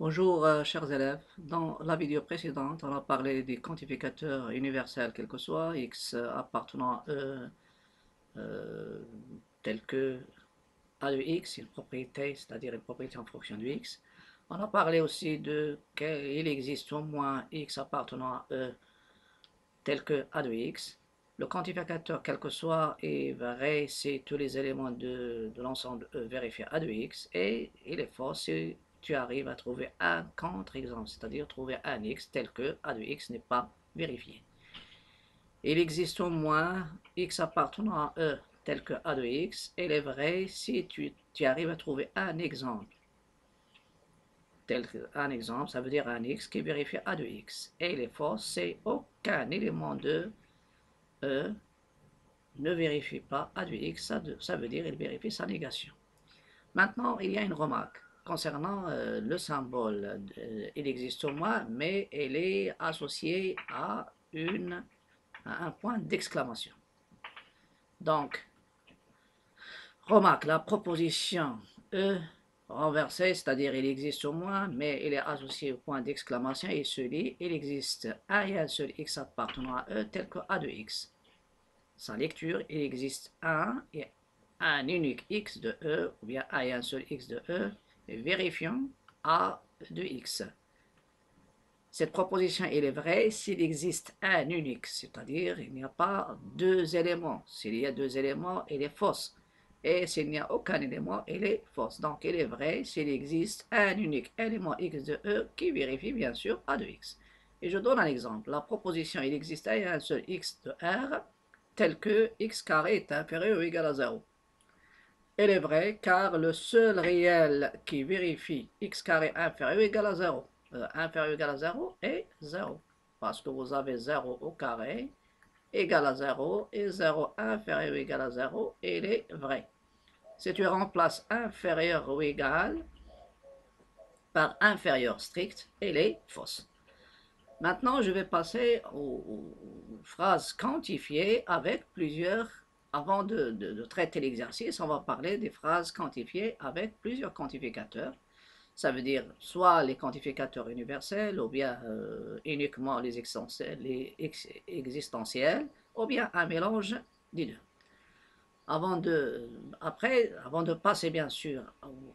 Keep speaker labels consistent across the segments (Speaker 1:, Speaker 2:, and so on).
Speaker 1: Bonjour chers élèves, dans la vidéo précédente on a parlé des quantificateurs universels quel que soit, x appartenant à E euh, tel que A de x, une propriété, c'est-à-dire une propriété en fonction de x. On a parlé aussi de qu'il existe au moins x appartenant à E tel que A de x. Le quantificateur quel que soit est vrai si tous les éléments de l'ensemble E vérifient A de x, et il est faux si tu arrives à trouver un contre-exemple, c'est-à-dire trouver un x tel que A de x n'est pas vérifié. Il existe au moins x appartenant à E tel que A de x, et il est vrai si tu arrives à trouver un exemple. Un exemple, ça veut dire un x qui vérifie A de x. Et il est faux si aucun élément de E ne vérifie pas A de x, ça veut dire il vérifie sa négation. Maintenant, il y a une remarque concernant le symbole. Il existe au moins, mais il est associé à un point d'exclamation. Donc, remarque, la proposition E renversée, c'est-à-dire il existe au moins, mais il est associé au point d'exclamation et se lit, il existe un et un seul x appartenant à E tel que A de x. Sans lecture, il existe un unique x de E, ou bien un et un seul x de E, et vérifions A de x. Cette proposition, elle est vraie s'il existe un unique, c'est-à-dire il n'y a pas deux éléments. S'il y a deux éléments, elle est fausse. Et s'il n'y a aucun élément, elle est fausse. Donc, elle est vraie s'il existe un unique élément x de E qui vérifie bien sûr A de x. Et je donne un exemple. La proposition, il existe un et un seul x de R, tel que x carré est inférieur ou égal à 0. Elle est vraie car le seul réel qui vérifie x carré inférieur ou égal à 0, inférieur ou égal à 0 est 0. Parce que vous avez 0 au carré égal à 0 et 0 inférieur ou égal à 0, elle est vraie. Si tu remplaces inférieur ou égal par inférieur strict, elle est fausse. Maintenant, je vais passer aux phrases quantifiées avec plusieurs. Avant de traiter l'exercice, on va parler des phrases quantifiées avec plusieurs quantificateurs. Ça veut dire soit les quantificateurs universels, ou bien uniquement les existentiels, ou bien un mélange des deux. Avant de passer bien sûr aux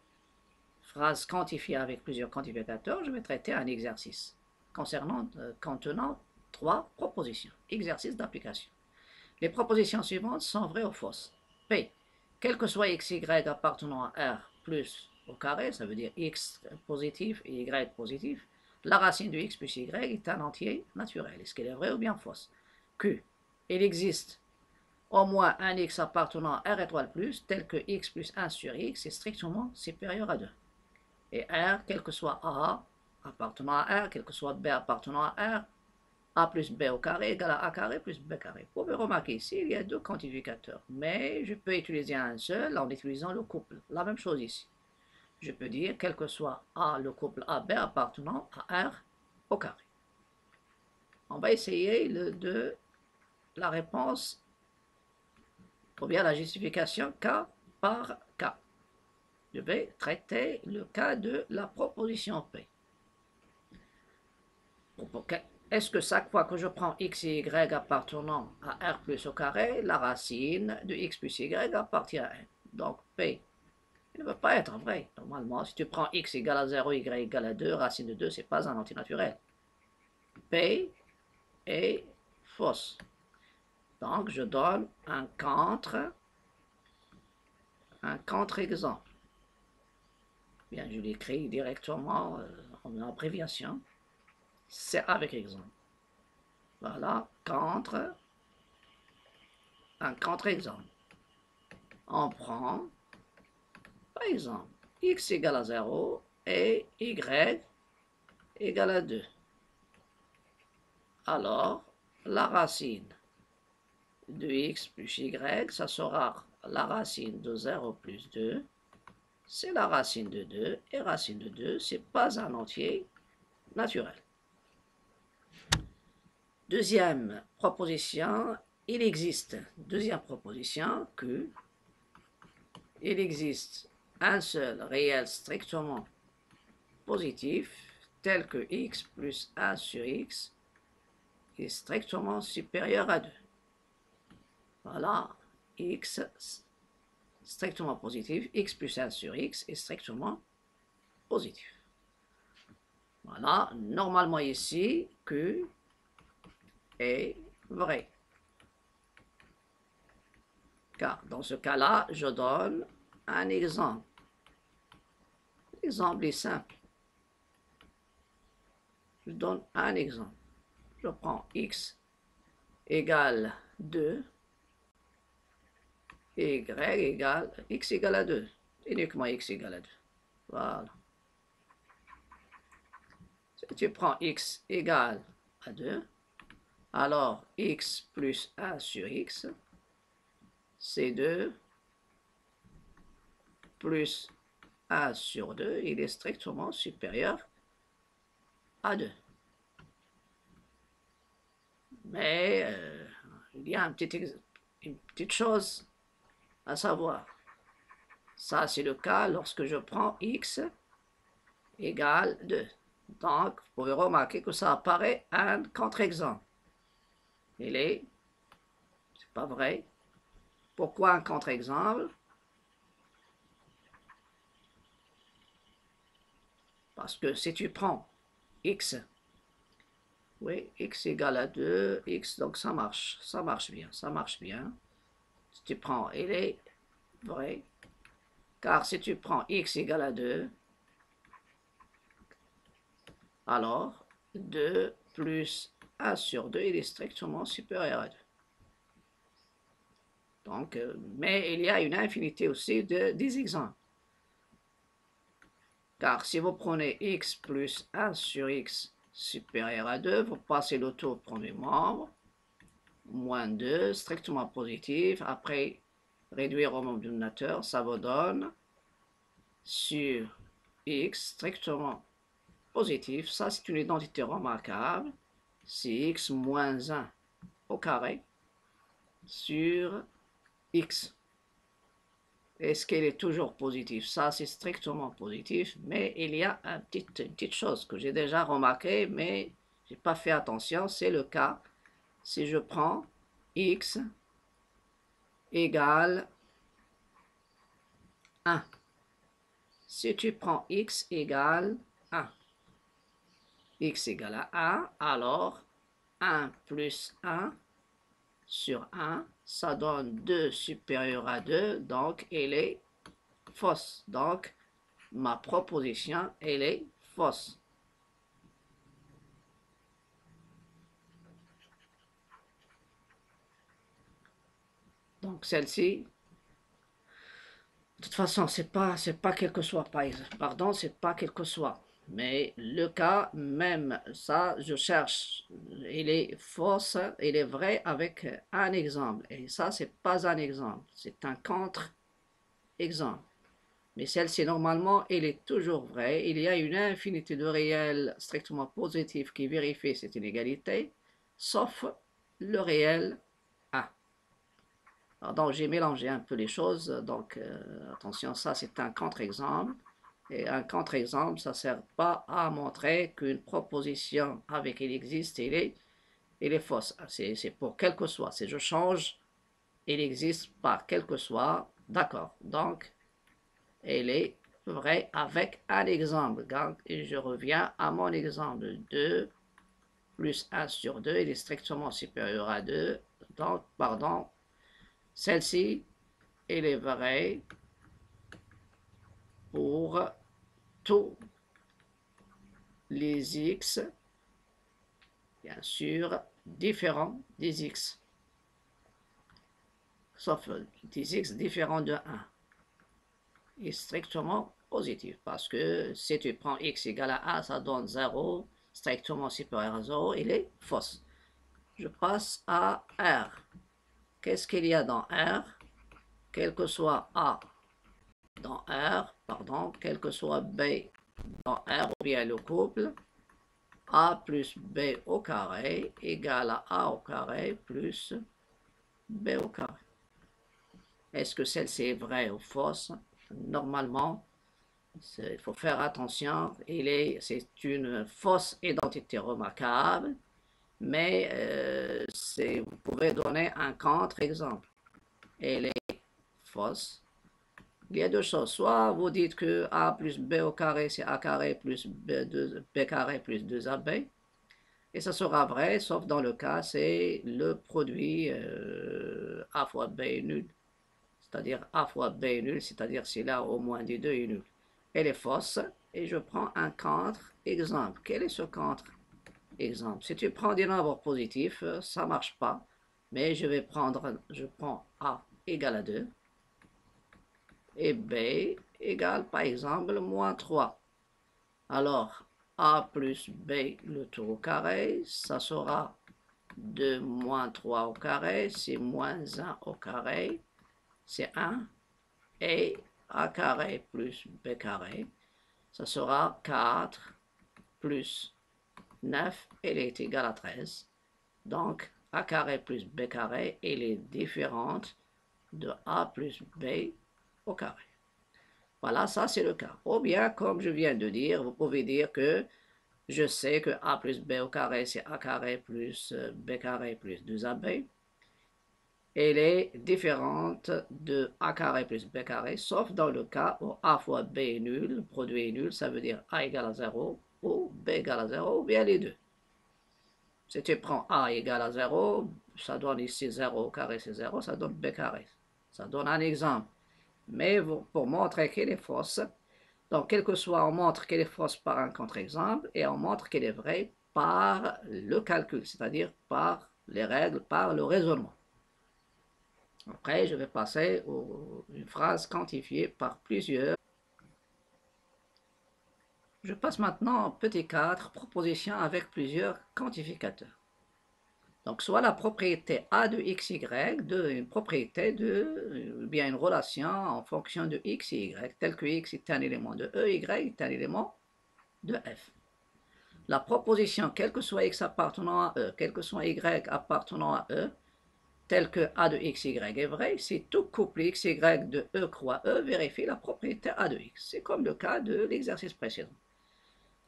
Speaker 1: phrases quantifiées avec plusieurs quantificateurs, je vais traiter un exercice contenant trois propositions. Exercice d'application. Les propositions suivantes sont vraies ou fausses. P. Quel que soit x, y appartenant à R plus au carré, ça veut dire x positif et y positif, la racine de x plus y est un entier naturel. Est-ce qu'elle est vraie ou bien fausse? Q. Il existe au moins un x appartenant à R étoile plus, tel que x plus 1 sur x est strictement supérieur à 2. Et R, quel que soit A appartenant à R, quel que soit B appartenant à R, A plus B au carré égale à A carré plus B carré. Vous pouvez remarquer ici, il y a deux quantificateurs, mais je peux utiliser un seul en utilisant le couple. La même chose ici. Je peux dire, quel que soit A, le couple AB appartenant à R au carré. On va essayer la réponse, ou bien la justification cas par cas. Je vais traiter le cas de la proposition P. Est-ce que chaque fois que je prends x et y appartenant à R plus au carré, la racine de x plus y appartient à n? Donc P il ne peut pas être vrai. Normalement, si tu prends x égale à 0, y égale à 2, racine de 2, ce n'est pas un antinaturel. P est fausse. Donc je donne un contre-exemple. Bien, je l'écris directement en abréviation. C'est avec exemple. Voilà, un contre-exemple. On prend, par exemple, x égale à 0 et y égale à 2. Alors, la racine de x plus y, ça sera la racine de 0 plus 2. C'est la racine de 2. Et racine de 2, ce n'est pas un entier naturel. Deuxième proposition, deuxième proposition, que il existe un seul réel strictement positif tel que x plus 1 sur x est strictement supérieur à 2. Voilà, x strictement positif, x plus 1 sur x est strictement positif. Voilà, normalement ici, Q est vrai. Car dans ce cas-là, je donne un exemple. L'exemple est simple. Je donne un exemple. Je prends x égale 2 et y égale x égale à 2. Uniquement x égale à 2. Voilà. Si tu prends x égale à 2, alors x plus 1 sur x, c'est 2 plus 1 sur 2, il est strictement supérieur à 2. Mais il y a une petite chose à savoir. Ça, c'est le cas lorsque je prends x égale 2. Donc, vous pouvez remarquer que ça apparaît un contre-exemple. C'est pas vrai. Pourquoi un contre-exemple? Parce que si tu prends x, oui, x égale à 2, x, donc ça marche bien, ça marche bien. Si tu prends, il est vrai, car si tu prends x égale à 2, alors 2 plus 1 sur 2, il est strictement supérieur à 2. Donc, mais il y a une infinité aussi des exemples. Car si vous prenez x plus 1 sur x supérieur à 2, vous passez le tout au premier membre, moins 2, strictement positif. Après, réduire au membre dénominateur, ça vous donne sur x strictement positif. Ça, c'est une identité remarquable. C'est x moins 1 au carré sur x. Est-ce qu'elle est toujours positive? Ça, c'est strictement positif, mais il y a une petite chose que j'ai déjà remarqué, mais je n'ai pas fait attention, c'est le cas si je prends x égale 1. Si tu prends x égale 1, x égale à 1, alors 1 plus 1 sur 1, ça donne 2 supérieur à 2, donc elle est fausse. Donc, ma proposition, elle est fausse. Donc, celle-ci, de toute façon, c'est pas quel que soit, pardon, c'est pas quel que soit. Mais le cas, même ça, je cherche, il est fausse, il est vrai avec un exemple. Et ça, c'est pas un exemple, c'est un contre-exemple. Mais celle-ci, normalement, elle est toujours vraie. Il y a une infinité de réels strictement positifs qui vérifient cette inégalité, sauf le réel A. Alors, donc, j'ai mélangé un peu les choses. Donc, attention, ça, c'est un contre-exemple. Et un contre-exemple, ça ne sert pas à montrer qu'une proposition avec il existe, elle est fausse. C'est pour quel que soit. Si je change, il existe pas, quel que soit. D'accord. Donc, elle est vraie avec un exemple. Et je reviens à mon exemple. 2 plus 1 sur 2, il est strictement supérieur à 2. Donc, pardon, celle-ci, elle est vraie pour tous les x, bien sûr, différents des x, sauf des x différents de 1, est strictement positif, parce que si tu prends x égale à 1, ça donne 0, strictement supérieur à 0, il est fausse. Je passe à R. Qu'est-ce qu'il y a dans R? Quel que soit A dans R, pardon, quel que soit B dans R, ou bien le couple, A plus B au carré égale à A au carré plus B au carré. Est-ce que celle-ci est vraie ou fausse? Normalement, Il faut faire attention, c'est une fausse identité remarquable, mais vous pouvez donner un contre-exemple. Elle est fausse. Il y a deux choses. Soit vous dites que a plus b au carré, c'est a carré plus b carré plus 2ab. Et ça sera vrai, sauf dans le cas, c'est le produit a fois b est nul. C'est-à-dire a fois b est nul, c'est-à-dire si là au moins des deux est nul. Elle est fausse. Et je prends un contre-exemple. Quel est ce contre-exemple? Si tu prends des nombres positifs, ça ne marche pas. Mais je prends a égale à 2 et b égale par exemple moins 3. Alors a plus b le tout au carré, ça sera 2 moins 3 au carré, c'est moins 1 au carré, c'est 1. Et a carré plus b carré, ça sera 4 plus 9, elle est égale à 13. Donc a carré plus b carré, elle est différente de a plus b au carré. Voilà, ça c'est le cas. Ou bien, comme je viens de dire, vous pouvez dire que je sais que a plus b au carré, c'est a carré plus b carré plus 2ab. Elle est différente de a carré plus b carré, sauf dans le cas où a fois b est nul, le produit est nul, ça veut dire a égale à 0 ou b égale à 0, ou bien les deux. Si tu prends a égale à 0, ça donne ici 0 au carré, c'est 0, ça donne b carré. Ça donne un exemple. Mais pour montrer qu'elle est fausse, donc quel que soit, on montre qu'elle est fausse par un contre-exemple et on montre qu'elle est vraie par le calcul, c'est-à-dire par les règles, par le raisonnement. Après, je vais passer à une phrase quantifiée par plusieurs. Je passe maintenant au petit 4, proposition avec plusieurs quantificateurs. Donc, soit la propriété A de x, y, une propriété bien une relation en fonction de x et y, tel que x est un élément de E, y est un élément de f. La proposition, quel que soit x appartenant à E, quel que soit y appartenant à E, tel que A de x, y est vrai, si tout couple x, y de E croix E vérifie la propriété A de x. C'est comme le cas de l'exercice précédent.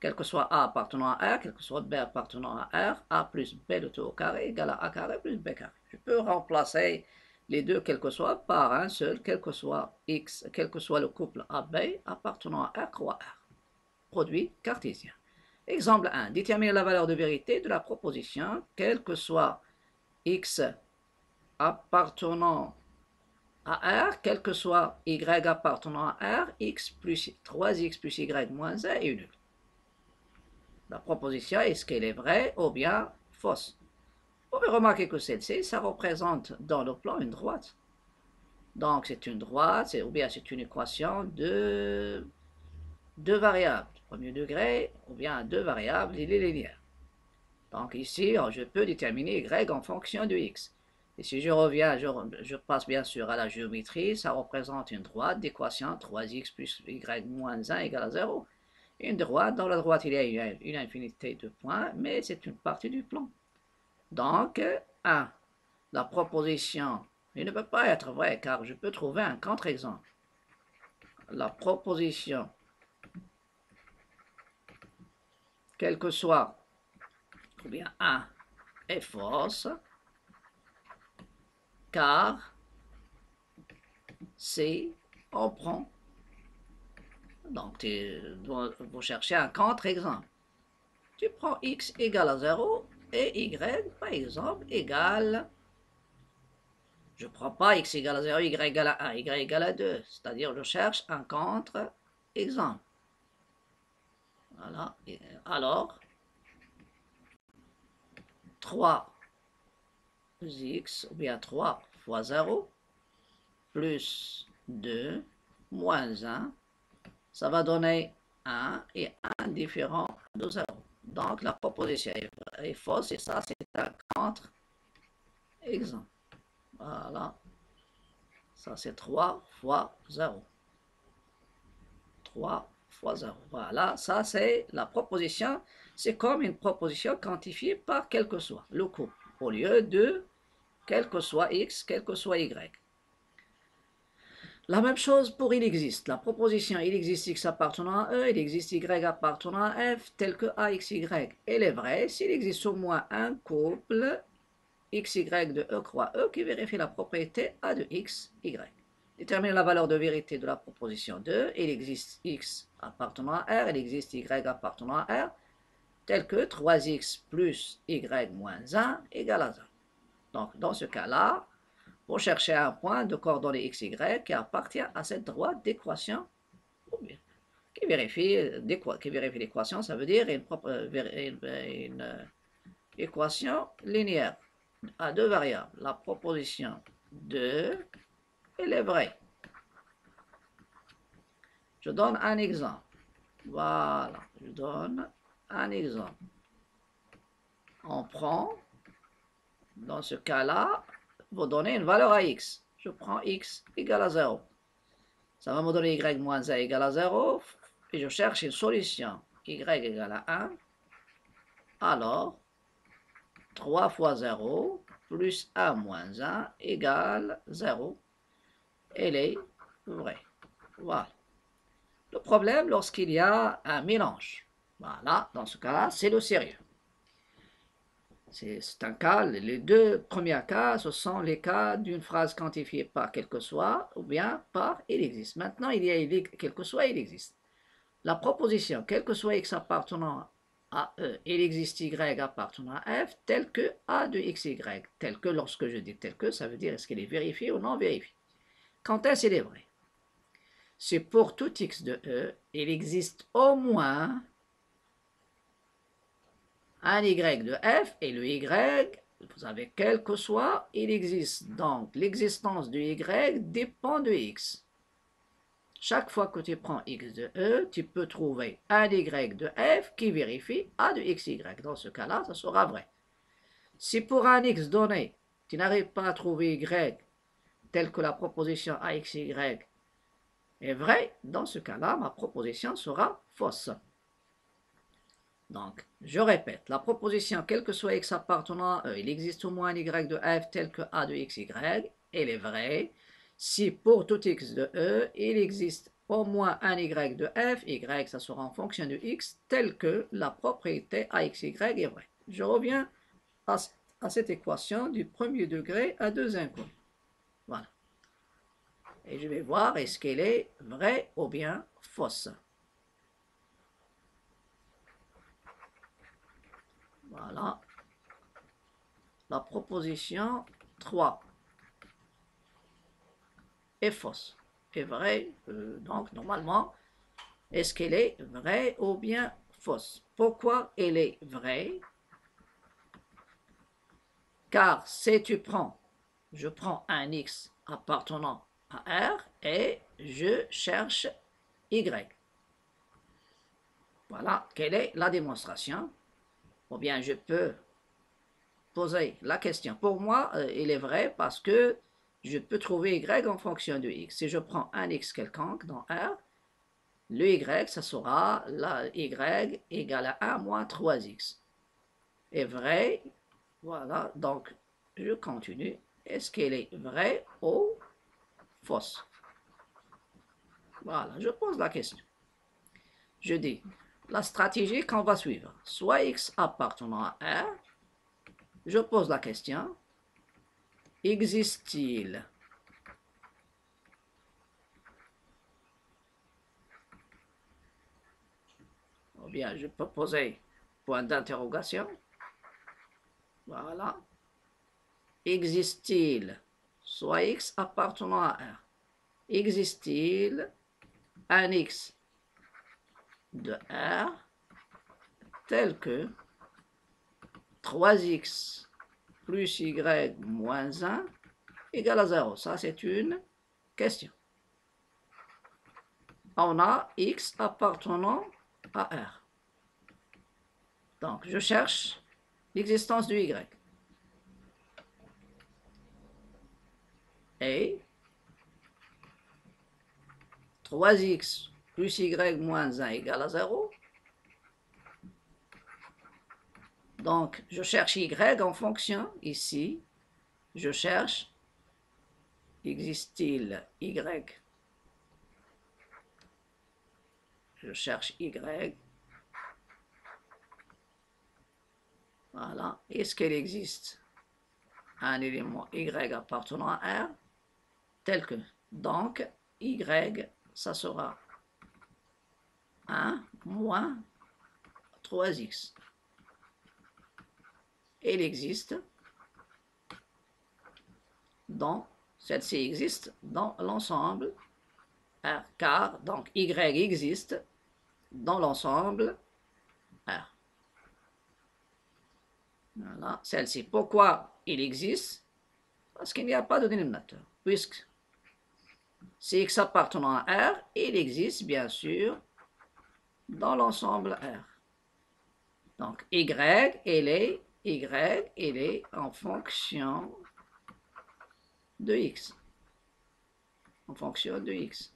Speaker 1: Quel que soit A appartenant à R, quel que soit B appartenant à R, A plus B de tout au carré égale à A carré plus B carré. Je peux remplacer les deux, quel que soit, par un seul, quel que soit X, quel que soit le couple AB appartenant à R croix R. Produit cartésien. Exemple 1. Déterminer la valeur de vérité de la proposition, quel que soit X appartenant à R, quel que soit Y appartenant à R, X plus 3X plus Y moins 1 est nul. La proposition, est-ce qu'elle est vraie ou bien fausse? Vous pouvez remarquer que celle-ci, ça représente dans le plan une droite. Donc c'est une droite, ou bien c'est une équation de deux variables, premier degré, ou bien deux variables, il est linéaire. Donc ici, je peux déterminer y en fonction de x. Et si je reviens, je passe bien sûr à la géométrie, ça représente une droite d'équation 3x plus y moins 1 égale à 0. Une droite, dans la droite il y a une infinité de points, mais c'est une partie du plan. Donc, 1. La proposition, il ne peut pas être vrai car je peux trouver un contre-exemple. La proposition, quel que soit, ou bien 1, est fausse, car si on prend, donc vous cherchez un contre-exemple. Tu prends x égale à 0 et y, par exemple, égale, je ne prends pas x égale à 0, y égale à 1, y égale à 2, c'est-à-dire je cherche un contre-exemple. Voilà, alors, 3x, ou bien 3 fois 0, plus 2, moins 1, ça va donner 1 et 1 différent de 0. Donc la proposition est fausse et ça c'est un contre-exemple. Voilà, ça c'est 3 fois 0. 3 fois 0. Voilà, ça c'est la proposition. C'est comme une proposition quantifiée par quel que soit le couple, au lieu de quel que soit x, quel que soit y. La même chose pour il existe. La proposition il existe x appartenant à E, il existe y appartenant à F, tel que AXY. Elle est vraie s'il existe au moins un couple XY de E croix E qui vérifie la propriété A de X, Y. Détermine la valeur de vérité de la proposition 2. Il existe X appartenant à R, il existe Y appartenant à R, tel que 3X plus Y moins 1 égale à 0. Donc, dans ce cas-là, pour chercher un point de coordonnées x, y qui appartient à cette droite d'équation, qui vérifie l'équation, ça veut dire une équation linéaire à deux variables. La proposition 2, elle est vraie. Je donne un exemple. Voilà, je donne un exemple. On prend, dans ce cas-là, vous donnez une valeur à x. Je prends x égale à 0. Ça va me donner y moins 1 égale à 0. Et je cherche une solution. Y égale à 1. Alors, 3 fois 0 plus 1 moins 1 égale 0. Elle est vraie. Voilà. Le problème lorsqu'il y a un mélange. Voilà, dans ce cas-là, c'est le sérieux. C'est un cas, les deux premiers cas, ce sont les cas d'une phrase quantifiée par quel que soit, ou bien par il existe. Maintenant, il y a quel que soit, il existe. La proposition, quel que soit x appartenant à E, il existe y appartenant à f, tel que a de xy. Tel que, lorsque je dis tel que, ça veut dire est-ce qu'elle est vérifiée ou non vérifiée. Quand est-ce qu'elle est vraie? C'est pour tout x de E, il existe au moins un y de f, et le y, vous savez, quel que soit, il existe. Donc, l'existence du y dépend de x. Chaque fois que tu prends x de E, tu peux trouver un y de f qui vérifie a de xy. Dans ce cas-là, ça sera vrai. Si pour un x donné, tu n'arrives pas à trouver y tel que la proposition axy est vraie, dans ce cas-là, ma proposition sera fausse. Donc, je répète, la proposition, quel que soit x appartenant à E, il existe au moins un y de f tel que a de xy, elle est vraie si pour tout x de E, il existe au moins un y de f, y, ça sera en fonction de x, tel que la propriété axy est vraie. Je reviens à cette équation du premier degré à deux inconnus. Voilà. Et je vais voir est-ce qu'elle est vraie ou bien fausse. Voilà. La proposition 3 est fausse. Est vraie, donc normalement, est-ce qu'elle est vraie ou bien fausse? Pourquoi elle est vraie? Car si tu prends, je prends un x appartenant à R et je cherche y. Voilà, quelle est la démonstration? Ou bien je peux poser la question. Pour moi, il est vrai parce que je peux trouver y en fonction de x. Si je prends un x quelconque dans R, le y, ça sera la y égale à 1 moins 3x. Est vrai, voilà, donc je continue. Est-ce qu'elle est vraie ou fausse? Voilà, je pose la question. Je dis, la stratégie qu'on va suivre, soit x appartenant à R, je pose la question, existe-t-il ou bien je peux poser point d'interrogation, voilà, existe-t-il, soit x appartenant à R, existe-t-il un x de R tel que 3x plus y moins 1 égale à 0. Ça, c'est une question. On a x appartenant à R. Donc, je cherche l'existence du y. Et 3x plus y moins 1 égale à 0. Donc, je cherche y en fonction, ici, je cherche, existe-t-il y je cherche Y. Voilà. Est-ce qu'il existe un élément Y appartenant à R tel que, donc, Y, ça sera 1 moins 3x. Il existe celle-ci existe dans l'ensemble R, car donc Y existe dans l'ensemble R. Voilà, celle-ci. Pourquoi il existe? Parce qu'il n'y a pas de dénominateur. Puisque c'est X appartenant à R, il existe bien sûr dans l'ensemble R. Donc Y, il est en fonction de X. En fonction de X.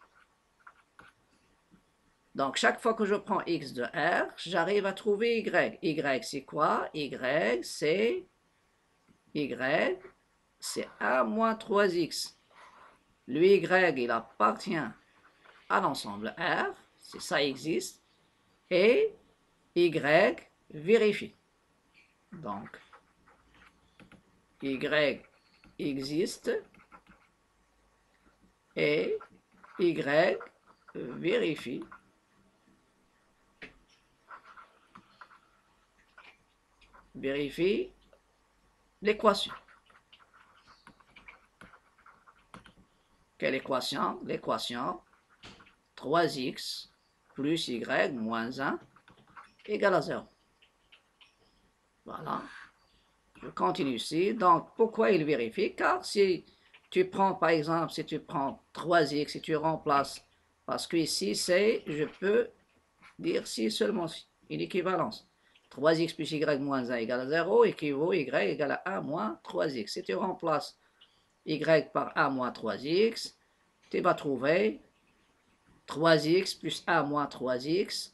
Speaker 1: Donc, chaque fois que je prends X de R, j'arrive à trouver Y. Y, c'est quoi? Y, c'est 1 moins 3X. Le Y, il appartient à l'ensemble R. C'est ça existe. Et Y vérifie. Donc, Y existe. Et Y vérifie. Vérifie l'équation. Quelle équation? L'équation 3x plus y moins 1 égale à 0. Voilà. Je continue ici. Donc, pourquoi il vérifie? Car si tu prends, par exemple, si tu prends 3x, si tu remplaces, parce que ici, c'est, je peux dire si seulement si, une équivalence. 3x plus y moins 1 égale à 0 équivaut y égale à 1 moins 3x. Si tu remplaces y par 1 moins 3x, tu vas trouver 3x plus 1 moins 3x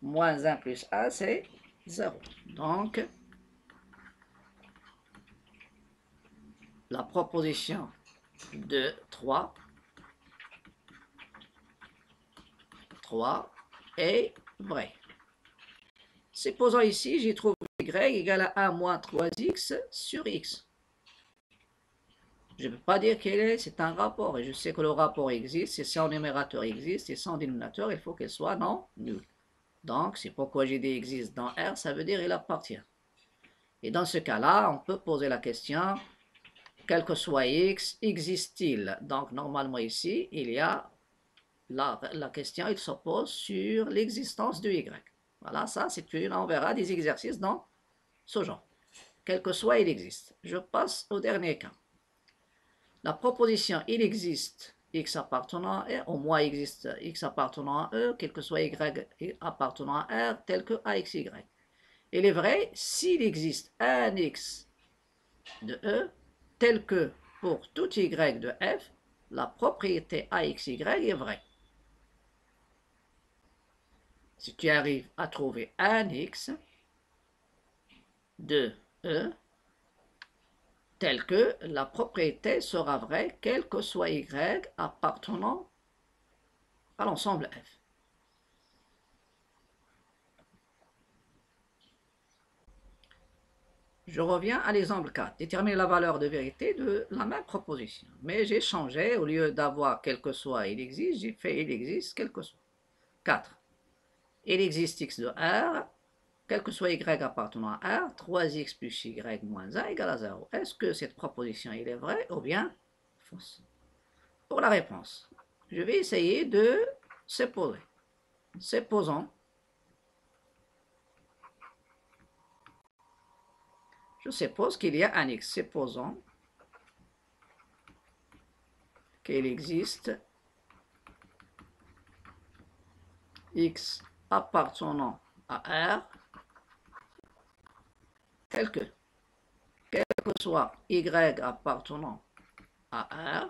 Speaker 1: moins 1 plus 1, c'est 0. Donc, la proposition de 3 est vraie. Supposons ici, j'ai trouvé y égale à 1 moins 3x sur x. Je ne peux pas dire quel est, c'est un rapport, et je sais que le rapport existe, et son numérateur existe, et son dénominateur, il faut qu'elle soit non nulle. Donc, c'est pourquoi j'ai dit existe dans R, ça veut dire il appartient. Et dans ce cas-là, on peut poser la question, quel que soit x, existe-t-il? Donc, normalement ici, il y a la question, il se pose sur l'existence de y. Voilà, ça, c'est une, on verra des exercices dans ce genre. Quel que soit, il existe. Je passe au dernier cas. La proposition il existe x appartenant à R, au moins existe x appartenant à E, quel que soit y appartenant à R, tel que AXY. Il est vrai s'il existe un x de E, tel que pour tout y de f, la propriété AXY est vraie. Si tu arrives à trouver un x de E, tel que la propriété sera vraie, quel que soit y appartenant à l'ensemble f. Je reviens à l'exemple 4. Déterminer la valeur de vérité de la même proposition. Mais j'ai changé, au lieu d'avoir quel que soit il existe, j'ai fait il existe quel que soit. 4. Il existe x de R, quel que soit y appartenant à R, 3x plus y moins 1 égale à 0. Est-ce que cette proposition il est vraie ou bien fausse? Pour la réponse, je vais essayer de supposer. Supposons, je suppose qu'il y a un x. Supposons qu'il existe x appartenant à R, quel que soit y appartenant à R,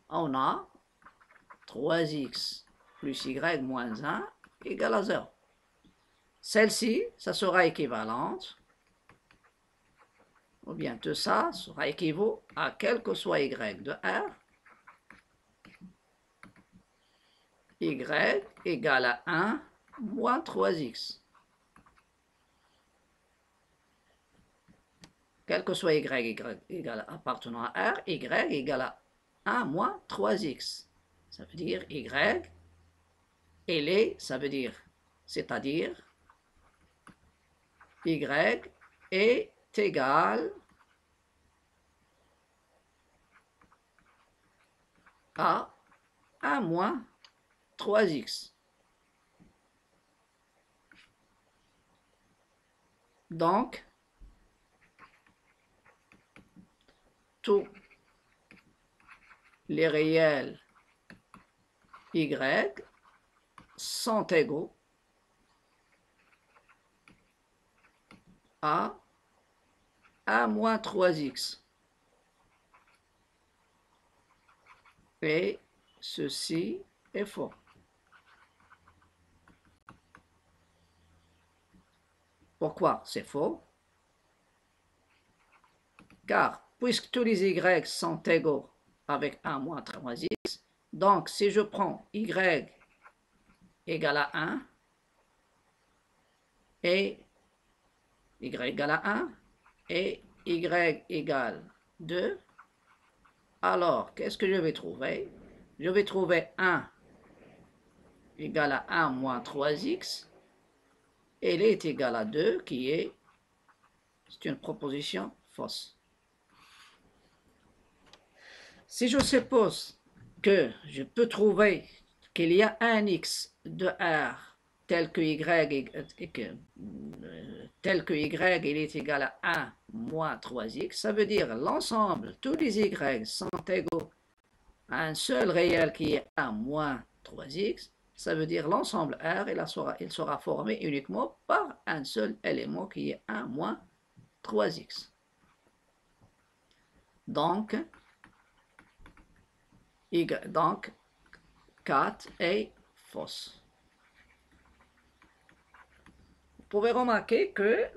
Speaker 1: on a 3x plus y moins 1 égale à 0. Celle-ci, ça sera équivalente, ou bien tout ça sera équivaut à quel que soit y de R, y égale à 1 moins 3x. Quel que soit y égale appartenant à R, y égale à 1 moins 3x. Ça veut dire y et les, ça veut dire, c'est-à-dire y est égal à 1 moins 3x. Donc, tous les réels y sont égaux à 1 moins 3x. Et ceci est faux. Pourquoi c'est faux? Car puisque tous les y sont égaux avec 1 moins 3x, donc si je prends y égale à 1 et y égale à 1 et y égale 2, alors qu'est-ce que je vais trouver? Je vais trouver 1 égale à 1 moins 3x et il est égal à 2 qui est, c'est une proposition fausse. Si je suppose que je peux trouver qu'il y a un x de R tel que y, il est égal à 1 moins 3x, ça veut dire l'ensemble, tous les y sont égaux à un seul réel qui est 1 moins 3x, ça veut dire l'ensemble R, il sera formé uniquement par un seul élément qui est 1 moins 3x. Donc 4 est fausse. Vous pouvez remarquer que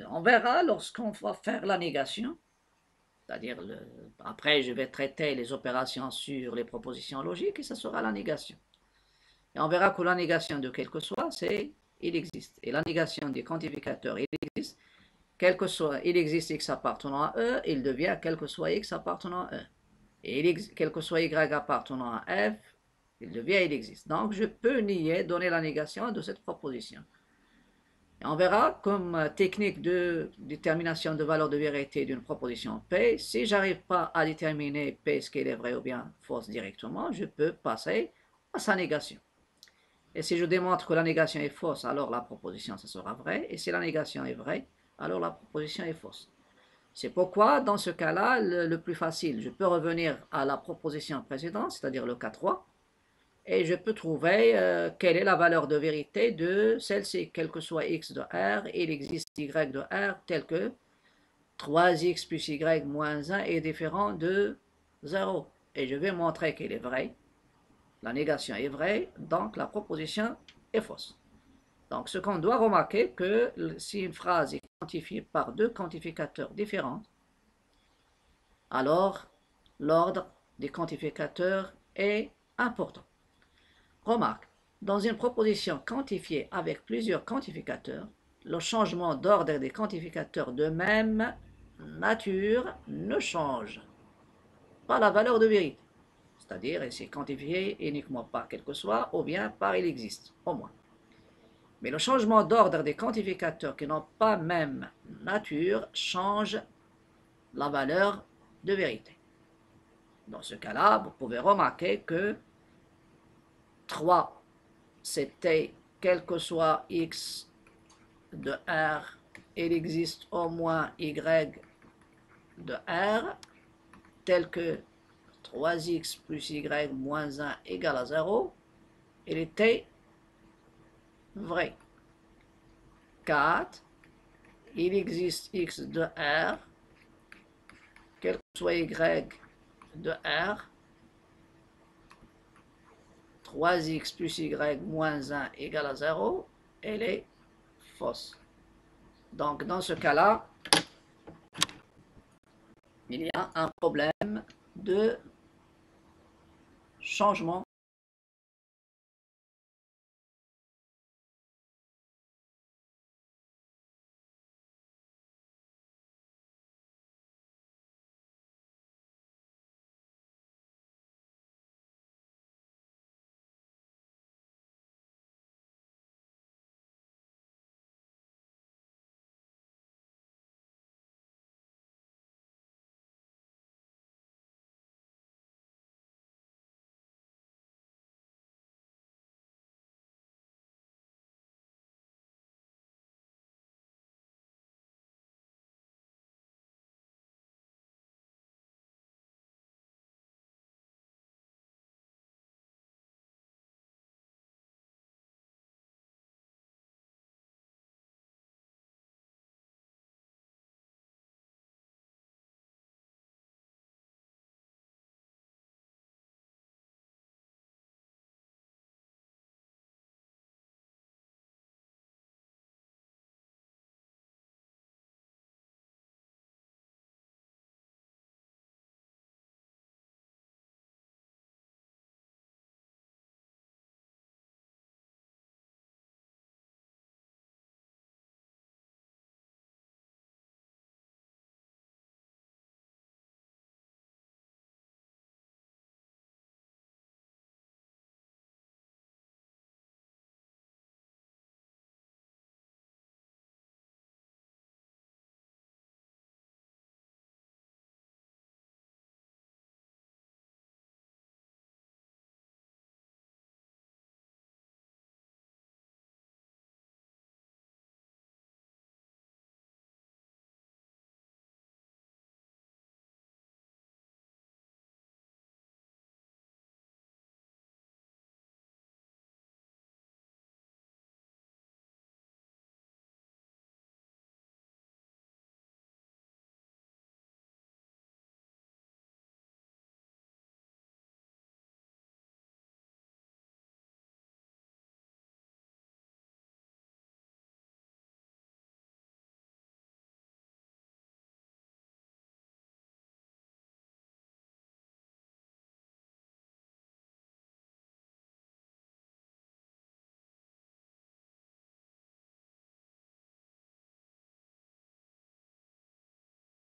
Speaker 1: on verra lorsqu'on va faire la négation, c'est-à-dire après je vais traiter les opérations sur les propositions logiques et ça sera la négation. Et on verra que la négation de quel que soit, il existe. Et la négation des quantificateurs, il existe. Quel que soit, il existe x appartenant à E, il devient quel que soit x appartenant à E. Et quel que soit y appartenant à f, il devient, il existe. Donc, je peux nier, donner la négation de cette proposition. Et on verra comme technique de détermination de valeur de vérité d'une proposition P, si je n'arrive pas à déterminer P, est-ce qu'elle est vraie ou bien fausse directement, je peux passer à sa négation. Et si je démontre que la négation est fausse, alors la proposition, ça sera vrai. Et si la négation est vraie, alors la proposition est fausse. C'est pourquoi, dans ce cas-là, le plus facile, je peux revenir à la proposition précédente, c'est-à-dire le cas 3, et je peux trouver quelle est la valeur de vérité de celle-ci, quel que soit x de R, il existe y de R tel que 3x plus y moins 1 est différent de 0. Et je vais montrer qu'elle est vraie. La négation est vraie, donc la proposition est fausse. Donc ce qu'on doit remarquer, que si une phrase est quantifiée par deux quantificateurs différents, alors l'ordre des quantificateurs est important. Remarque, dans une proposition quantifiée avec plusieurs quantificateurs, le changement d'ordre des quantificateurs de même nature ne change pas la valeur de vérité. C'est-à-dire, c'est quantifié uniquement par quel que soit, ou bien par il existe, au moins. Mais le changement d'ordre des quantificateurs qui n'ont pas même nature change la valeur de vérité. Dans ce cas-là, vous pouvez remarquer que 3, c'était quel que soit x de R, il existe au moins y de R, tel que 3x plus y moins 1 égale à 0, il était vrai. 4, il existe x de R, quel que soit y de R, 3x plus y moins 1 égale à 0, elle est fausse. Donc, dans ce cas-là, il y a un problème de changement